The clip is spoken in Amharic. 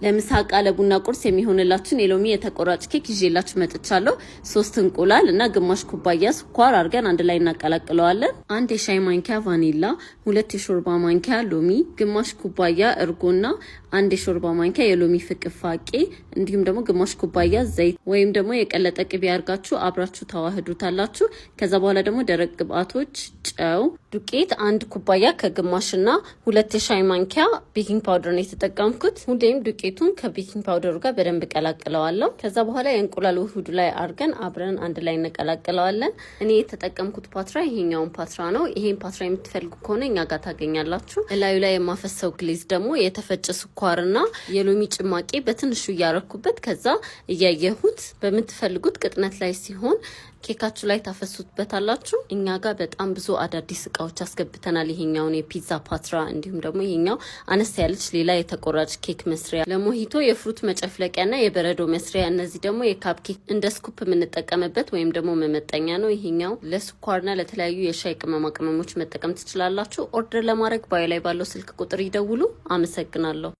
ለምሳቃ ለቡና ቁርስ የሚሆንላችሁን የሎሚ የተቆራጭ ኬክ ይዤላችሁ መጥቻለሁ። 3 እንቁላል እና ግማሽ ኩባያ ስኳር አድርገን አንድ ላይ እናቀላቅለዋለን። 1 የሻይ ማንኪያ ቫኒላ፣ 2 የሾርባ ማንኪያ ሎሚ፣ ግማሽ ኩባያ እርጎና 1 የሾርባ ማንኪያ የሎሚ ፍቅፋቄ እንዲሁም ደግሞ ግማሽ ኩባያ ዘይት ወይም ደግሞ የቀለጠ ቅቤ አድርጋችሁ አብራችሁ ታዋህዱታላችሁ። ከዛ በኋላ ደግሞ ደረቅ ግብአቶች ጨው፣ ዱቄት 1 ኩባያ ከግማሽና 2 የሻይ ማንኪያ ቤኪንግ ፓውደር ነው የተጠቀምኩት። ሁሌም ዱቄቱን ከቤኪንግ ፓውደሩ ጋር በደንብ ቀላቅለዋለሁ። ከዛ በኋላ የእንቁላል ውህዱ ላይ አድርገን አብረን አንድ ላይ እንቀላቅለዋለን። እኔ የተጠቀምኩት ፓትራ ይሄኛውን ፓትራ ነው። ይሄን ፓትራ የምትፈልጉ ከሆነ እኛ ጋር ታገኛላችሁ። እላዩ ላይ የማፈሰው ግሌዝ ደግሞ የተፈጨ ስኳርና የሎሚ ጭማቂ በትንሹ እያረኩበት ከዛ እያየሁት በምትፈልጉት ቅጥነት ላይ ሲሆን ኬካችሁ ላይ ታፈሱበታላችሁ። እኛ ጋር በጣም ብዙ አዳዲስ እቃዎች አስገብተናል። ይሄኛውን የፒዛ ፓትራ እንዲሁም ደግሞ ይሄኛው አነስ ያለች ሌላ የተቆራጭ ኬክ መስሪያ፣ ለሞሂቶ የፍሩት መጨፍለቂያና የበረዶ መስሪያ፣ እነዚህ ደግሞ የካፕ ኬክ እንደ ስኩፕ የምንጠቀምበት ወይም ደግሞ መመጠኛ ነው። ይሄኛው ለስኳርና ለተለያዩ የሻይ ቅመማ ቅመሞች መጠቀም ትችላላችሁ። ኦርደር ለማድረግ ባዩ ላይ ባለው ስልክ ቁጥር ይደውሉ። አመሰግናለሁ።